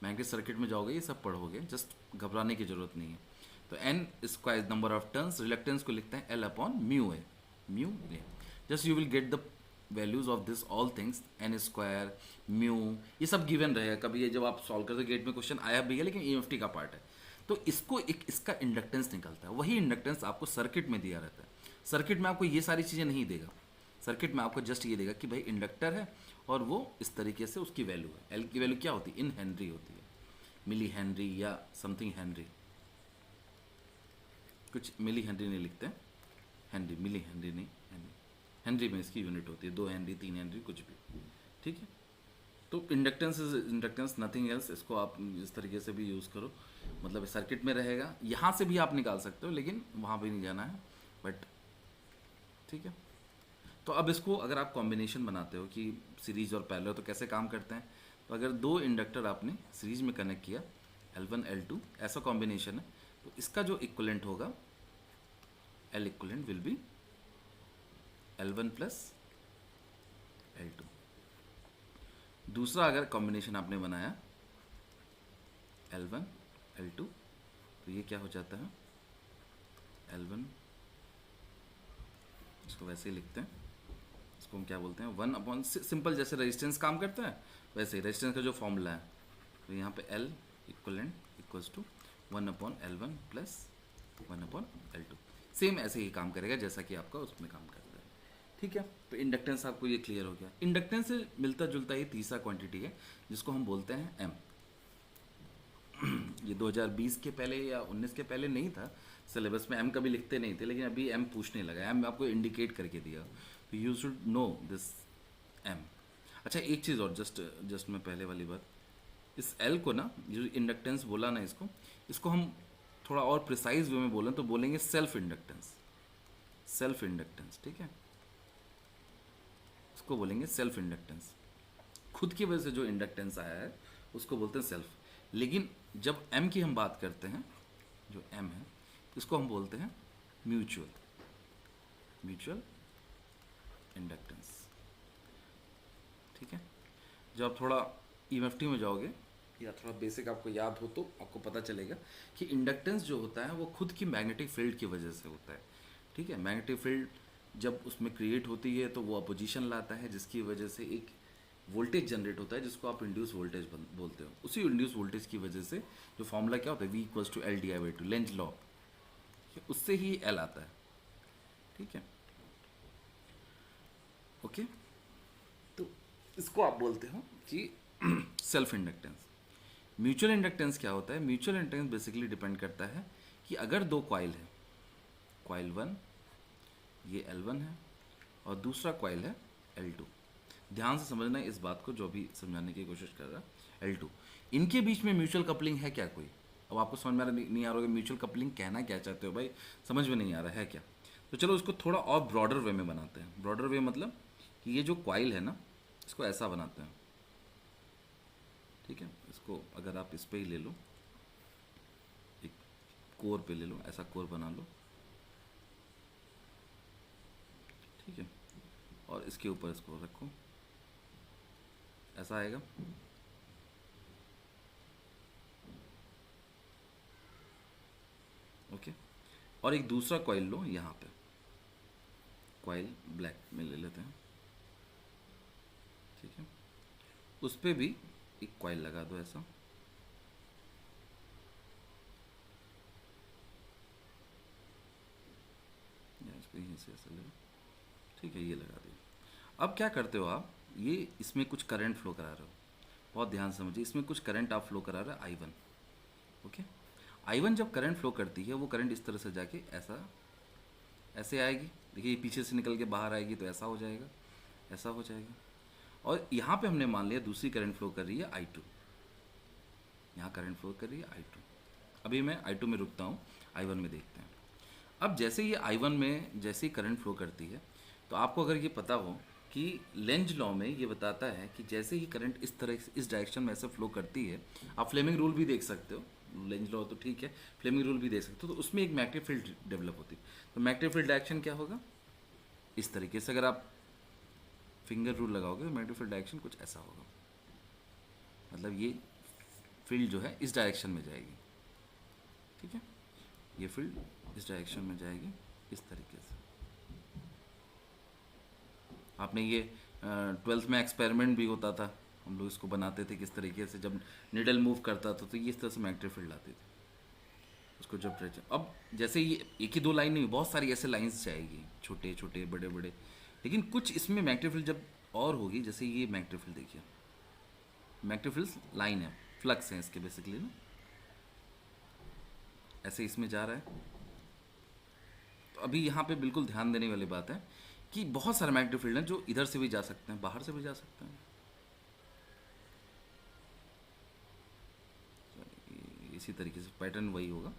Magnetic circuit में जाओगे ये सब पढ़ोगे, जस्ट घबराने की जरूरत नहीं है। तो N² number of turns, reluctance को लिखते हैं L/म्यू है, mu A. Just you will get the values of this all things, N², mu, ये सब गिवन रहेगा। कभी ये जब आप सॉल्व करते गेट में क्वेश्चन आया भी है, लेकिन EMFT का पार्ट है। तो इसको एक इसका इंडक्टेंस निकलता है, वही इंडक्टेंस आपको सर्किट में दिया रहता है। सर्किट में आपको ये सारी चीज़ें नहीं देगा, सर्किट में आपको जस्ट ये देगा कि भाई इंडक्टर है और वो इस तरीके से उसकी वैल्यू है। L की वैल्यू क्या होती है, इन हेनरी होती है, मिली हेनरी या समथिंग हेनरी, कुछ मिली हेनरी नहीं लिखते हैं, हेनरी, मिली हेनरी नहीं, हेनरी, हेनरी में इसकी यूनिट होती है, 2 हेनरी 3 हेनरी कुछ भी। ठीक है, तो inductance is inductance, nothing else. इसको आप इस तरीके से भी यूज़ करो, मतलब सर्किट में रहेगा। यहाँ से भी आप निकाल सकते हो, लेकिन वहाँ भी नहीं जाना है, बट ठीक है। तो अब इसको अगर आप कॉम्बिनेशन बनाते हो कि सीरीज और पैरेलल, तो कैसे काम करते हैं? तो अगर दो इंडक्टर आपने सीरीज में कनेक्ट किया, L1 L2 ऐसा कॉम्बिनेशन है, तो इसका जो इक्वलेंट होगा, L equivalent will be L1 plus L2। दूसरा अगर कॉम्बिनेशन आपने बनाया L1 L2, तो ये क्या हो जाता है, L1, इसको वैसे ही लिखते हैं, इसको हम क्या बोलते हैं, 1 अपॉन, सिंपल जैसे रेजिस्टेंस काम करता है वैसे ही रेजिस्टेंस का जो फॉर्मूला है, तो यहाँ पे L equivalent equals to 1/L1 plus 1/L2। Same ऐसे ही काम करेगा जैसा कि आपका उसमें काम करता है। ठीक है, तो इंडक्टेंस आपको ये क्लियर हो गया। इंडक्टेंस से मिलता जुलता ही तीसरा क्वांटिटी है जिसको हम बोलते हैं एम। ये 2020 के पहले या 19 के पहले नहीं था, सिलेबस में एम कभी लिखते नहीं थे, लेकिन अभी एम पूछने लगा। एम आपको इंडिकेट करके दिया, तो you should know this M. अच्छा एक चीज़ और, जस्ट मैं पहले वाली बात, इस एल को ना, जो इंडक्टेंस बोला ना, इसको हम थोड़ा और प्रिसाइज वे में बोलें तो बोलेंगे सेल्फ इंडक्टेंस। सेल्फ इंडक्टेंस, ठीक है, इसको बोलेंगे सेल्फ इंडक्टेंस। खुद की वजह से जो इंडक्टेंस आया है उसको बोलते हैं सेल्फ। लेकिन जब एम की हम बात करते हैं, जो एम है, इसको हम बोलते हैं म्यूचुअल, म्यूचुअल इंडक्टेंस। ठीक है, जब आप थोड़ा ईएमएफटी में जाओगे या थोड़ा बेसिक आपको याद हो तो आपको पता चलेगा कि इंडक्टेंस जो होता है वो खुद की मैग्नेटिक फील्ड की वजह से होता है। ठीक है, मैग्नेटिक फील्ड जब उसमें क्रिएट होती है तो वो अपोजिशन लाता है, जिसकी वजह से एक वोल्टेज जनरेट होता है जिसको आप इंड्यूस वोल्टेज बोलते हो। उसी इंड्यूस वोल्टेज की वजह से जो फॉर्मूला क्या होता है, V=L/2, लेंज लॉ, उससे ही एल आता है। ठीक है, ओके, तो इसको आप बोलते हो कि सेल्फ इंडक्टेंस। म्यूचुअल इंडक्टेंस क्या होता है? म्यूचुअल इंडक्टेंस बेसिकली डिपेंड करता है कि अगर दो कॉइल है, कॉइल 1 ये L1 है और दूसरा कॉइल है L2। ध्यान से समझना इस बात को, जो भी समझाने की कोशिश कर रहा है, L2, इनके बीच में म्यूचुअल कपलिंग है क्या कोई? अब आपको समझ में नहीं आ रहा होगा म्यूचुअल कपलिंग कहना क्या चाहते हो भाई, समझ में नहीं आ रहा है क्या? तो चलो उसको थोड़ा और ब्रॉडर वे में बनाते हैं। ब्रॉडर वे मतलब कि ये जो कॉइल है ना, इसको ऐसा बनाते हैं। ठीक है, इसको अगर आप इस पे ही ले लो, एक कोर पे ले लो, ऐसा कोर बना लो। ठीक है, और इसके ऊपर इसको रखो, ऐसा आएगा। ओके, और एक दूसरा कॉइल लो यहाँ पे, कॉइल ब्लैक में ले लेते हैं। ठीक है, उस पर भी एक कॉइल लगा दो ऐसा। या इसको यहीं से ऐसा ले लो। ठीक है, ये लगा दिया। अब क्या करते हो आप, ये इसमें कुछ करंट फ्लो करा रहे हो, बहुत ध्यान से समझिए, इसमें कुछ करंट आप फ्लो करा रहे हो I1। ओके, I1 जब करंट फ्लो करती है, वो करंट इस तरह से जाके ऐसा ऐसे आएगी। देखिए ये पीछे से निकल के बाहर आएगी तो ऐसा हो जाएगा, ऐसा हो जाएगा। और यहाँ पे हमने मान लिया दूसरी करंट फ्लो कर रही है I2, यहाँ करंट फ्लो कर रही है I2। अभी मैं I2 में रुकता हूँ, I1 में देखते हैं। अब जैसे ये I1 में जैसे ही करंट फ्लो करती है, तो आपको अगर ये पता हो कि लेंज लॉ में ये बताता है कि जैसे ही करंट इस तरह इस डायरेक्शन में ऐसे फ्लो करती है, आप फ्लेमिंग रूल भी देख सकते हो, लेंज लॉ तो ठीक है, फ्लेमिंग रूल भी देख सकते हो, तो उसमें एक मैग्नेटिक फील्ड डेवलप होती है। तो मैग्नेटिक फील्ड डायरेक्शन क्या होगा, इस तरीके से अगर आप फिंगर रूल लगाओगे तो मैग्नेटिक फील्ड डायरेक्शन कुछ ऐसा होगा, मतलब ये फील्ड जो है इस डायरेक्शन में जाएगी। ठीक है, ये फील्ड इस डायरेक्शन में जाएगी इस तरीके से। आपने ये 12th में एक्सपेरिमेंट भी होता था, हम लोग इसको बनाते थे किस तरीके से, जब निडल मूव करता था तो ये इस तरह से मैग्नेटिक फील्ड आती थी उसको जब प्रेशर। अब जैसे ये एक ही दो लाइन नहीं, बहुत सारी ऐसे लाइंस जाएगी, छोटे छोटे बड़े बड़े, लेकिन कुछ इसमें मैग्नेटिक फील्ड जब और होगी, जैसे ये मैग्नेटिक फील्ड देखिए, मैग्नेटिक फील्ड लाइन है, फ्लक्स है इसके बेसिकली ना, ऐसे इसमें जा रहा है। तो अभी यहाँ पे बिल्कुल ध्यान देने वाली बात है कि बहुत सारे मैग्नेटिक फील्ड हैं जो इधर से भी जा सकते हैं, बाहर से भी जा सकते हैं। इसी तरीके से पैटर्न वही होगा,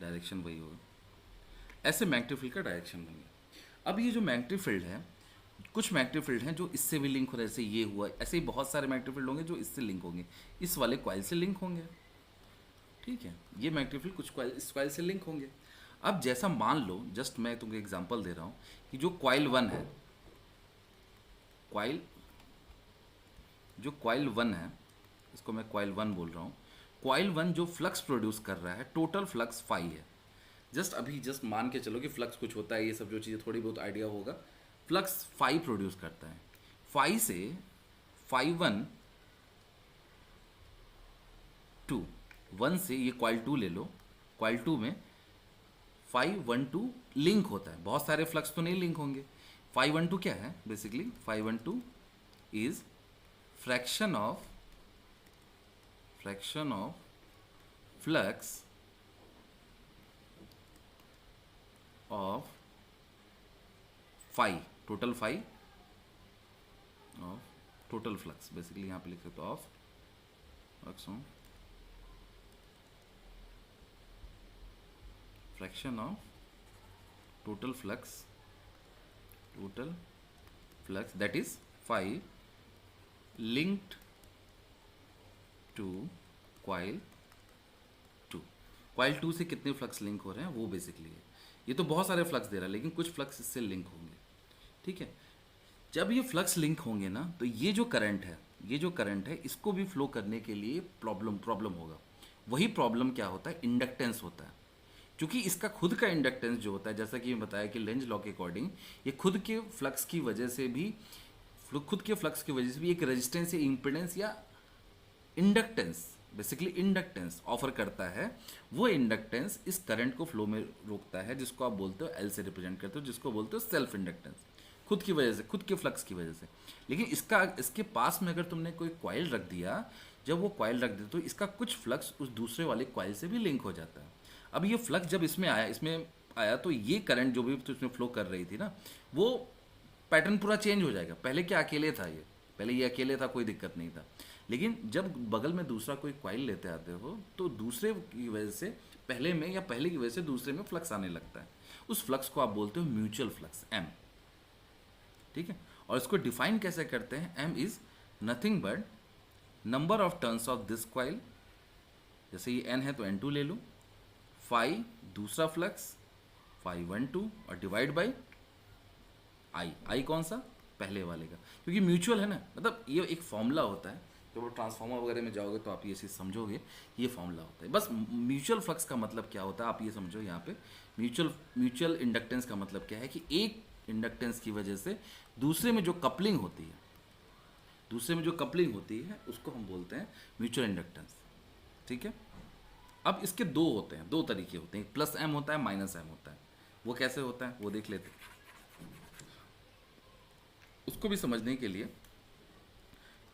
डायरेक्शन वही होगा, ऐसे मैग्नेटिक फील्ड का डायरेक्शन बन गया। अब ये जो मैग्नेटिक फील्ड है, कुछ मैग्नेटिक फील्ड हैं जो इससे भी लिंक हो रहे हैं, जैसे ये हुआ, ऐसे ही बहुत सारे मैग्नेटिक फील्ड होंगे जो इससे लिंक होंगे, इस वाले कॉइल से लिंक होंगे। ठीक है, ये मैग्नेटिक फील्ड कुछ कॉइल इस कॉइल से लिंक होंगे। अब जैसा मान लो, जस्ट मैं तुमको एग्जांपल दे रहा हूँ कि जो कॉइल 1 है, कॉइल जो कॉइल 1 है, इसको मैं कॉइल 1 बोल रहा हूँ। कॉइल 1 जो फ्लक्स प्रोड्यूस कर रहा है, टोटल फ्लक्स फाई है। जस्ट मान के चलो कि फ्लक्स कुछ होता है, ये सब जो चीज़ें थोड़ी बहुत आइडिया होगा। फ्लक्स फाई प्रोड्यूस करता है। फाई से फाई 1 2 1 से ये कॉइल 2 ले लो, कॉइल 2 में 512 लिंक होता है। बहुत सारे फ्लक्स तो नहीं लिंक होंगे। 512 क्या है basically? 512 is fraction of flux of phi, total phi of total flux, basically यहाँ पे लिख सकते हो of flux of fraction of total flux that is 5 linked to coil 2। Coil 2 से कितने फ्लक्स लिंक हो रहे हैं वो बेसिकली है। ये तो बहुत सारे फ्लक्स दे रहा है, लेकिन कुछ फ्लक्स इससे लिंक होंगे। ठीक है, जब ये फ्लक्स लिंक होंगे ना, तो ये जो करंट है इसको भी फ्लो करने के लिए प्रॉब्लम होगा। वही प्रॉब्लम क्या होता है? इंडक्टेंस होता है। क्योंकि इसका खुद का इंडक्टेंस जो होता है, जैसा कि मैं बताया कि लेंज लॉ के अकॉर्डिंग, ये खुद के फ्लक्स की वजह से भी एक रेजिस्टेंस या इम्पिडेंस या इंडक्टेंस, बेसिकली इंडक्टेंस ऑफर करता है। वो इंडक्टेंस इस करंट को फ्लो में रोकता है, जिसको आप बोलते हो एल से रिप्रेजेंट करते हो, जिसको बोलते हो सेल्फ इंडक्टेंस, खुद की वजह से, खुद के फ्लक्स की वजह से। लेकिन इसके पास में अगर तुमने कोई कॉइल रख दिया, जब वो कॉइल रख दे तो इसका कुछ फ्लक्स उस दूसरे वाले कॉइल से भी लिंक हो जाता है। अब ये फ्लक्स जब इसमें आया तो ये करंट जो भी तो इसमें फ्लो कर रही थी ना, वो पैटर्न पूरा चेंज हो जाएगा। पहले क्या अकेले था ये, पहले ये अकेले था, कोई दिक्कत नहीं था। लेकिन जब बगल में दूसरा कोई कॉइल लेते आते हो, तो दूसरे की वजह से पहले में, या पहले की वजह से दूसरे में फ्लक्स आने लगता है। उस फ्लक्स को आप बोलते हो म्यूचुअल फ्लक्स, एम। ठीक है, और इसको डिफाइन कैसे करते हैं? M is nothing but number of turns of this coil. जैसे ये एन है तो N2 ले लो, फाई दूसरा फ्लक्स 512 और डिवाइड बाई आई कौन सा? पहले वाले का, क्योंकि म्यूचुअल है ना। मतलब ये एक फॉर्मूला होता है, जब वो ट्रांसफार्मर वगैरह में जाओगे तो आप ये चीज़ समझोगे, ये फॉर्मूला होता है। बस म्यूचुअल फ्लक्स का मतलब क्या होता है आप ये समझो। यहाँ पे म्यूचुअल इंडक्टेंस का मतलब क्या है कि एक इंडक्टेंस की वजह से दूसरे में जो कपलिंग होती है, उसको हम बोलते हैं म्यूचुअल इंडक्टेंस। ठीक है, अब इसके दो तरीके होते हैं, प्लस एम होता है, माइनस एम होता है। वो कैसे होता है वो देख लेते हैं। उसको भी समझने के लिए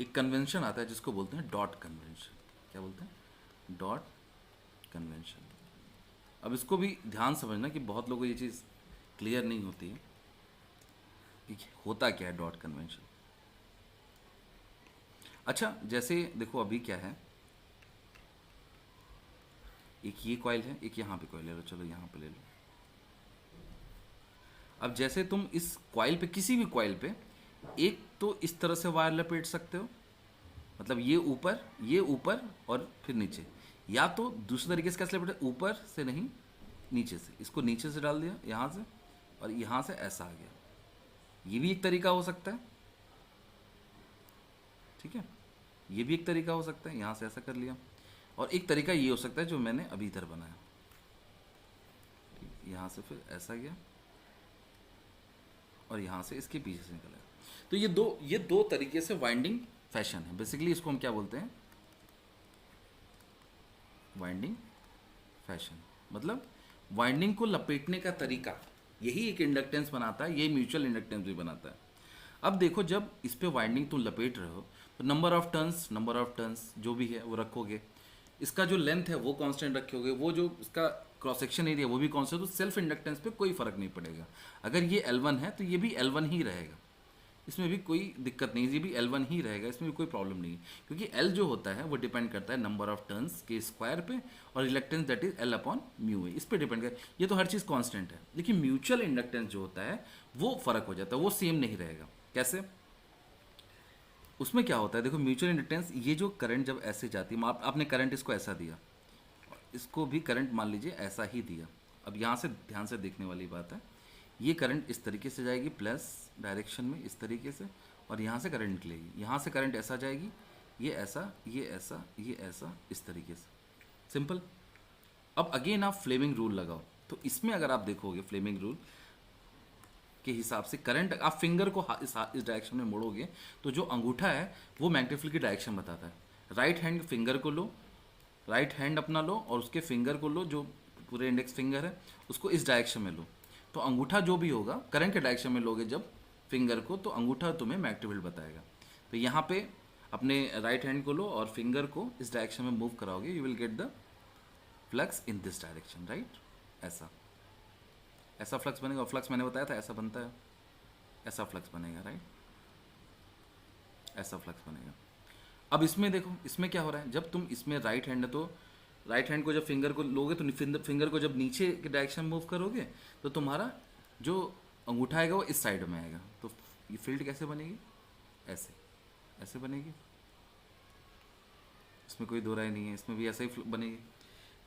एक कन्वेंशन आता है जिसको बोलते हैं डॉट कन्वेंशन। क्या बोलते हैं? Dot convention. अब इसको भी ध्यान समझना कि बहुत लोगों को ये चीज़ क्लियर नहीं होती है कि होता क्या है डॉट कन्वेंशन। अच्छा, जैसे देखो अभी क्या है, एक ये कॉइल है, एक यहाँ पे कॉइल ले लो, चलो यहाँ पे ले लो। अब जैसे तुम इस कॉइल पे, किसी भी कॉइल पे, एक तो इस तरह से वायर लपेट सकते हो, मतलब ये ऊपर और फिर नीचे, या तो दूसरे तरीके से कैसे लपेटे, ऊपर से नहीं नीचे से, इसको नीचे से डाल दिया यहाँ से, और यहाँ से ऐसा आ गया। ये भी एक तरीका हो सकता है। ठीक है, ये भी एक तरीका हो सकता है, यहाँ से ऐसा कर लिया। और एक तरीका ये हो सकता है जो मैंने अभी इधर बनाया, यहाँ से फिर ऐसा गया और यहाँ से इसके पीछे से निकला। तो ये दो तरीके से वाइंडिंग फैशन है। बेसिकली इसको हम क्या बोलते हैं? वाइंडिंग फैशन, मतलब वाइंडिंग को लपेटने का तरीका। यही एक इंडक्टेंस बनाता है, यही म्यूचुअल इंडक्टेंस भी बनाता है। अब देखो, जब इस पे वाइंडिंग तुम लपेट रहे हो तो नंबर ऑफ टर्न्स जो भी है वो रखोगे। इसका जो लेंथ है वो कांस्टेंट रखोगे, वो जो इसका क्रॉस सेक्शन एरिया वो भी कांस्टेंट। तो सेल्फ इंडक्टेंस पे कोई फर्क नहीं पड़ेगा। अगर ये L1 है तो ये भी L1 ही रहेगा। इसमें भी कोई दिक्कत नहीं है, ये भी L1 ही रहेगा, इसमें भी कोई प्रॉब्लम नहीं है, क्योंकि L जो होता है वो डिपेंड करता है नंबर ऑफ टर्न्स के स्क्वायर पे, और reluctance that is L upon mu है, इस पे डिपेंड कर, ये तो हर चीज़ कांस्टेंट है। लेकिन म्यूचुअल इंडक्टेंस जो होता है वो फर्क हो जाता है, वो सेम नहीं रहेगा। कैसे? उसमें क्या होता है, देखो म्यूचुअल इंडक्टेंस, ये जो करंट जब ऐसे जाती है, आपने करंट इसको ऐसा दिया, इसको भी करंट मान लीजिए ऐसा ही दिया। अब यहाँ से ध्यान से देखने वाली बात है, ये करंट इस तरीके से जाएगी प्लस डायरेक्शन में इस तरीके से, और यहाँ से करंट निकलेगी, यहाँ से करंट ऐसा जाएगी, ये ऐसा, ये ऐसा, ये ऐसा, इस तरीके से, सिंपल। अब अगेन आप फ्लेमिंग रूल लगाओ, तो इसमें अगर आप देखोगे फ्लेमिंग रूल के हिसाब से करंट, आप फिंगर को इस डायरेक्शन में मोड़ोगे तो जो अंगूठा है वो मैग्नेटिक फील्ड की डायरेक्शन बताता है। राइट हैंड फिंगर को लो, राइट हैंड अपना लो और उसके फिंगर को लो, जो पूरे इंडेक्स फिंगर है उसको इस डायरेक्शन में लो, तो अंगूठा जो भी होगा करंट के डायरेक्शन में लोगे जब फिंगर को, तो अंगूठा तुम्हें मैग्नेटिक फील्ड बताएगा। तो यहाँ पे अपने राइट हैंड को लो और फिंगर को इस डायरेक्शन में मूव कराओगे, you will get the flux in this direction, right. ऐसा ऐसा फ्लक्स बनेगा, और फ्लक्स मैंने बताया था ऐसा बनता है, ऐसा फ्लक्स बनेगा, राइट, ऐसा फ्लक्स बनेगा। अब इसमें देखो, इसमें क्या हो रहा है, जब तुम इसमें राइट हैंड है तो राइट हैंड को जब फिंगर को लोगे तो फिंगर को जब नीचे के डायरेक्शन मूव करोगे तो तुम्हारा जो अंगूठा आएगा वो इस साइड में आएगा, तो ये फील्ड कैसे बनेगी, ऐसे, ऐसे बनेगी, इसमें कोई दो राय नहीं है, इसमें भी ऐसे ही बनेगी।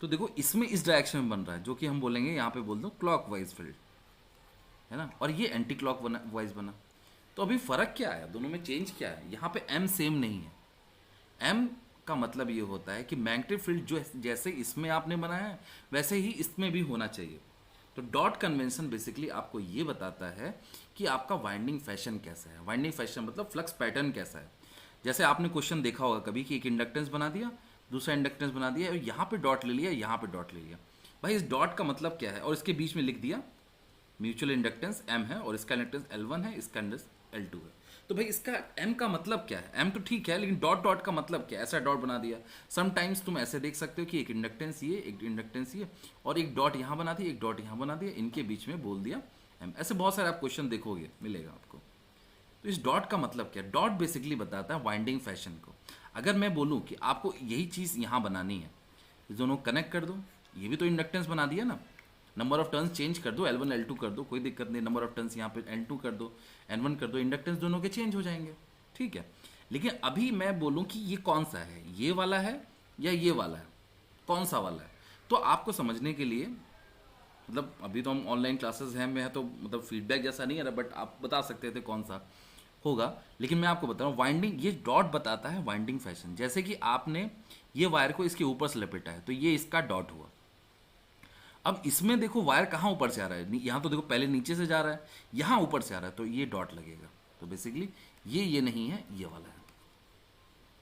तो देखो इसमें इस डायरेक्शन में बन रहा है, जो कि हम बोलेंगे यहाँ पे बोल दो क्लॉक वाइज फील्ड, है ना, और ये एंटी क्लॉक वाइज बना। तो अभी फर्क क्या है दोनों में, चेंज क्या है, यहाँ पे एम सेम नहीं है। एम का मतलब ये होता है कि मैग्नेटिक फील्ड जो जैसे इसमें आपने बनाया है वैसे ही इसमें भी होना चाहिए। तो डॉट कन्वेंशन बेसिकली आपको ये बताता है कि आपका वाइंडिंग फैशन कैसा है, वाइंडिंग फैशन मतलब फ्लक्स पैटर्न कैसा है। जैसे आपने क्वेश्चन देखा होगा कभी कि एक इंडक्टेंस बना दिया, दूसरा इंडक्टेंस बना दिया, और यहाँ पे डॉट ले लिया, यहाँ पे डॉट ले लिया, भाई इस डॉट का मतलब क्या है, और इसके बीच में लिख दिया म्यूचुअल इंडक्टेंस M है और इसका इंडक्टेंस L1 है, इसका इंडक्टेंस L2 है। तो भाई इसका M का मतलब क्या है, M तो ठीक है, लेकिन डॉट डॉट का मतलब क्या है, ऐसा डॉट बना दिया। समटाइम्स तुम ऐसे देख सकते हो कि एक इंडक्टेंस ये, एक इंडक्टेंस ये, और एक डॉट यहाँ बना दिया, एक डॉट यहाँ बना दिया, इनके बीच में बोल दिया M। ऐसे बहुत सारे आप क्वेश्चन देखोगे, मिलेगा आपको। तो इस डॉट का मतलब क्या है, डॉट बेसिकली बताता है वाइंडिंग फैशन को। अगर मैं बोलूँ कि आपको यही चीज़ यहाँ बनानी है, ये दोनों कनेक्ट कर दो, ये भी तो इंडक्टेंस बना दिया ना, नंबर ऑफ टर्न्स चेंज कर दो, L1 L2 कर दो, कोई दिक्कत नहीं, नंबर ऑफ टर्न्स यहाँ पे N2 कर दो, N1 कर दो, इंडक्टेंस दोनों के चेंज हो जाएंगे, ठीक है। लेकिन अभी मैं बोलूँ कि ये कौन सा है, ये वाला है या ये वाला है, कौन सा वाला है, तो आपको समझने के लिए, मतलब अभी तो हम ऑनलाइन क्लासेस हैं में है, तो मतलब फीडबैक जैसा नहीं है रहा, बट आप बता सकते थे कौन सा होगा। लेकिन मैं आपको बता रहा हूँ, वाइंडिंग, ये डॉट बताता है वाइंडिंग फैशन। जैसे कि आपने ये वायर को इसके ऊपर से लपेटा है, तो ये इसका डॉट हुआ। अब इसमें देखो वायर कहाँ ऊपर से आ रहा है, यहाँ तो देखो पहले नीचे से जा रहा है, यहाँ ऊपर से आ रहा है, तो ये डॉट लगेगा। तो बेसिकली ये नहीं है, ये वाला है।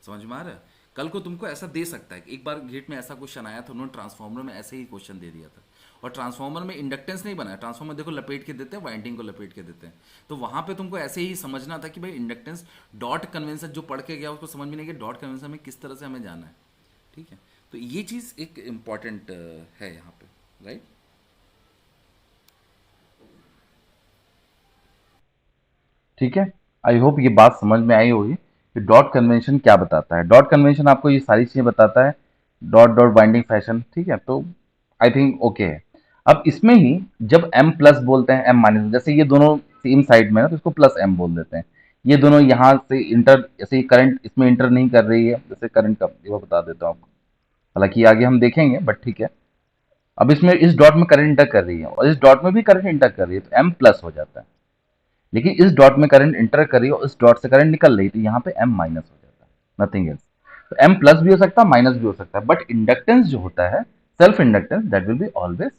समझ में आ रहा है? कल को तुमको ऐसा दे सकता है, एक बार गेट में ऐसा क्वेश्चन आया था, उन्होंने ट्रांसफार्मर में ऐसे ही क्वेश्चन दे दिया था, और ट्रांसफार्मर में इंडक्टेंस नहीं बनाया, ट्रांसफार्मर देखो लपेट के देते हैं, वाइंडिंग को लपेट के देते हैं। तो वहाँ पे तुमको ऐसे ही समझना था कि भाई इंडक्टेंस डॉट कन्वेंशन जो पढ़ के गया उसको समझ में नहीं कि डॉट कन्वेंशन में किस तरह से हमें जाना है, ठीक है। तो ये चीज़ एक इम्पॉर्टेंट है यहाँ पे, राइट। ठीक है। आई होप ये बात समझ में आई होगी कि डॉट कन्वेंशन क्या बताता है। डॉट कन्वेंशन आपको ये सारी चीजें बताता है, डॉट डॉट बाइंडिंग फैशन, ठीक है। तो आई थिंक ओके है। अब इसमें ही जब एम प्लस बोलते हैं, एम माइनस, जैसे ये दोनों सेम साइड में है तो इसको प्लस एम बोल देते हैं। ये दोनों यहाँ से इंटर, जैसे करंट इसमें इंटर नहीं कर रही है, जैसे करंट का ये बता देता हूँ आपको, हालांकि आगे हम देखेंगे, बट ठीक है। अब इसमें इस डॉट में करंट इंटर कर रही है और इस डॉट में भी करंट इंटर कर रही है, तो एम प्लस हो जाता है। लेकिन इस डॉट में करंट इंटर कर रही है और इस डॉट से करंट निकल रही है, तो यहाँ पे एम माइनस हो जाता है, नथिंग एल्स। तो एम प्लस भी हो सकता है, माइनस भी हो सकता है, बट इंडक्टेंस जो होता है, self inductance, that will be always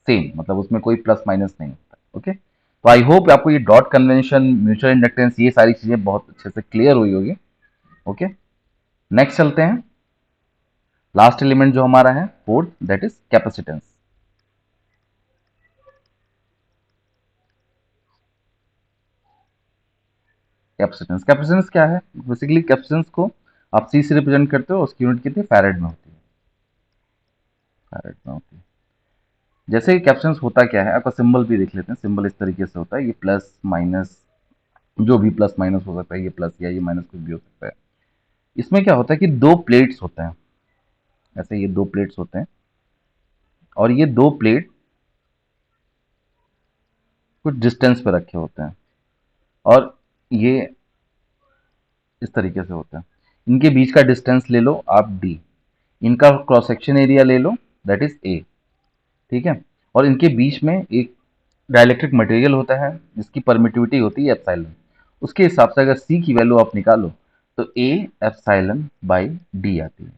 same, मतलब उसमें कोई प्लस माइनस नहीं होता। ओके, तो आई होप आपको ये डॉट कन्वेंशन, म्यूचुअल इंडक्टेंस, ये सारी चीजें बहुत अच्छे से क्लियर हुई होगी। ओके, नेक्स्ट चलते हैं। लास्ट एलिमेंट जो हमारा है fourth, that is capacitance. Capacitance, capacitance क्या है, बेसिकली कैपेसिटेंस को आप सी से रिप्रेजेंट करते हो, उसकी यूनिट कितनी, फैरेड में होती है, फैरेड में होती है। जैसे कैपेसिटेंस होता क्या है, आपका सिंबल भी देख लेते हैं। सिंबल इस तरीके से होता है, ये प्लस माइनस जो भी प्लस माइनस हो सकता है, ये प्लस या ये माइनस कुछ भी हो सकता है। इसमें क्या होता है कि दो प्लेट्स होते हैं, ऐसे ये दो प्लेट्स होते हैं, और ये दो प्लेट कुछ डिस्टेंस पे रखे होते हैं, और ये इस तरीके से होता है। इनके बीच का डिस्टेंस ले लो आप डी, इनका क्रॉस सेक्शन एरिया ले लो, दैट इज ए। ठीक है, और इनके बीच में एक डाइलेक्ट्रिक मटेरियल होता है जिसकी परमिटिविटी होती है एप्सिलॉन। उसके हिसाब से अगर सी की वैल्यू आप निकालो तो ए एप्सिलॉन बाई डी आती है।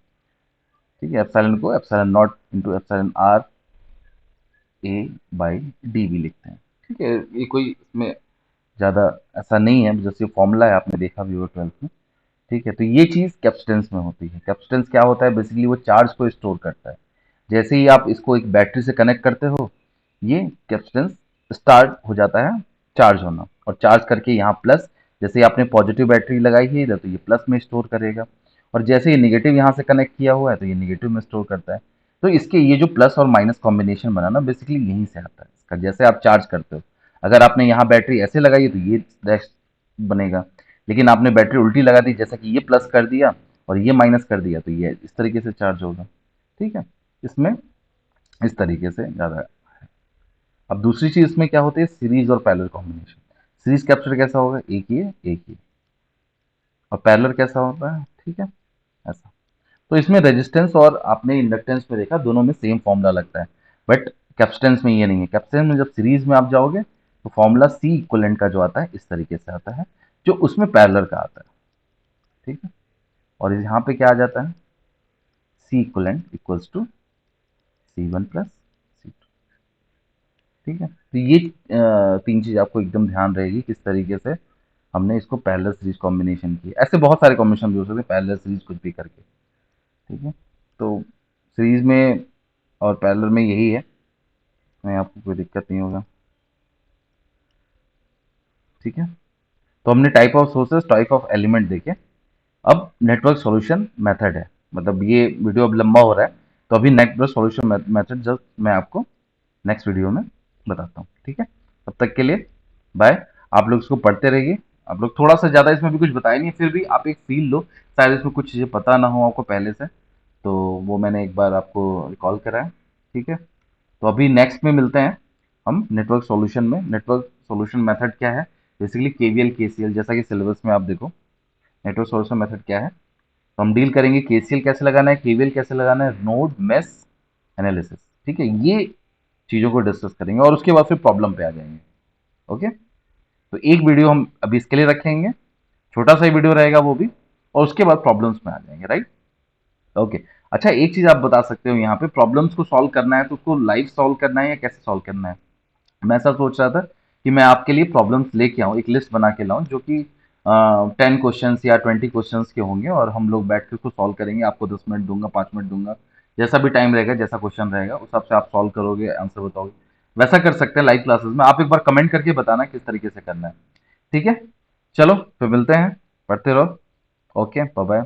ठीक है, एप्सिलॉन को epsilon naught into epsilon R A by D भी लिखते हैं। ठीक है, ये कोई इसमें ज़्यादा ऐसा नहीं है, जैसे फॉर्मूला है आपने देखा भी होगा 12th में। ठीक है, तो ये चीज़ कैपेसिटेंस में होती है। कैपेसिटेंस क्या होता है, बेसिकली वो चार्ज को स्टोर करता है। जैसे ही आप इसको एक बैटरी से कनेक्ट करते हो, ये कैपेसिटेंस स्टार्ट हो जाता है चार्ज होना, और चार्ज करके यहाँ प्लस, जैसे ही आपने पॉजिटिव बैटरी लगाई है इधर, तो ये प्लस में स्टोर करेगा, और जैसे ये निगेटिव यहाँ से कनेक्ट किया हुआ है तो ये निगेटिव में स्टोर करता है। तो इसके ये जो प्लस और माइनस कॉम्बिनेशन बना ना, बेसिकली यहीं से आता है इसका। जैसे आप चार्ज करते हो, अगर आपने यहाँ बैटरी ऐसे लगाई है तो ये डैश बनेगा, लेकिन आपने बैटरी उल्टी लगा दी, जैसा कि ये प्लस कर दिया और ये माइनस कर दिया, तो ये इस तरीके से चार्ज होगा। ठीक है, इसमें इस तरीके से ज़्यादा। अब दूसरी चीज़ इसमें क्या होती है, सीरीज और पैरेलल कॉम्बिनेशन। सीरीज कैपेसिटर कैसा होगा, एक ही है एक ही, और पैरेलल कैसा होता है, ठीक है, ऐसा। तो इसमें रेजिस्टेंस और आपने इंडक्टेंस में देखा, दोनों में सेम फॉर्मूला लगता है, बट कैपेसिटेंस में ये नहीं है। कैपेसिटेंस में जब सीरीज में आप जाओगे तो फॉर्मूला सी इक्विवेलेंट का जो आता है इस तरीके से आता है, जो उसमें पैरेलल का आता है। ठीक है, और यहाँ पे क्या आ जाता है, C equivalent equals to C one plus C two. ठीक है, तो ये तीन चीज आपको एकदम ध्यान रहेगी किस तरीके से हमने इसको पैरेलल सीरीज कॉम्बिनेशन की। ऐसे बहुत सारे कॉम्बिनेशन भी हो सकते हैं पैरेलल सीरीज कुछ भी करके। ठीक है, तो सीरीज में और पैरेलल में यही है, मैं आपको कोई दिक्कत नहीं होगा। ठीक है, तो हमने type of sources, type of element देखे। अब नेटवर्क सॉल्यूशन मेथड है, मतलब ये वीडियो अब लंबा हो रहा है, तो अभी नेटवर्क सॉल्यूशन मेथड जब मैं आपको नेक्स्ट वीडियो में बताता हूँ। ठीक है, तब तक के लिए बाय। आप लोग इसको पढ़ते रहिए। आप लोग थोड़ा सा ज़्यादा, इसमें भी कुछ बताया नहीं, फिर भी आप एक फील लो, शायद इसमें कुछ चीज़ें पता ना हो आपको पहले से, तो वो मैंने एक बार आपको रिकॉल करा है। ठीक है, तो अभी नेक्स्ट में मिलते हैं हम नेटवर्क सॉल्यूशन में। नेटवर्क सॉल्यूशन मेथड क्या है, बेसिकली केवीएल केसीएल, जैसा कि सिलेबस में आप देखो नेटवर्क सॉल्यूशन मेथड क्या है, तो हम डील करेंगे केसीएल कैसे लगाना है, केवीएल कैसे लगाना है, नोड मेश एनालिसिस। ठीक है, ये चीज़ों को डिस्कस करेंगे, और उसके बाद फिर प्रॉब्लम पे आ जाएंगे। ओके, तो एक वीडियो हम अभी इसके लिए रखेंगे, छोटा सा ही वीडियो रहेगा वो भी, और उसके बाद प्रॉब्लम्स में आ जाएंगे, राइट। ओके, अच्छा एक चीज़ आप बता सकते हो, यहाँ पे प्रॉब्लम्स को सॉल्व करना है तो उसको लाइव सॉल्व करना है या कैसे सॉल्व करना है। मैं ऐसा सोच रहा था कि मैं आपके लिए प्रॉब्लम्स लेके आऊँ, एक लिस्ट बना के लाऊं जो कि 10 क्वेश्चन या 20 क्वेश्चन के होंगे, और हम लोग बैठ के उसको सॉल्व करेंगे। आपको 10 मिनट दूंगा, 5 मिनट दूंगा, जैसा भी टाइम रहेगा, जैसा क्वेश्चन रहेगा उस हिसाब से आप सॉल्व करोगे, आंसर बताओगे। वैसा कर सकते हैं लाइव क्लासेस में। आप एक बार कमेंट करके बताना किस तरीके से करना है। ठीक है, चलो फिर मिलते हैं, पढ़ते रहो। Okay, bye bye.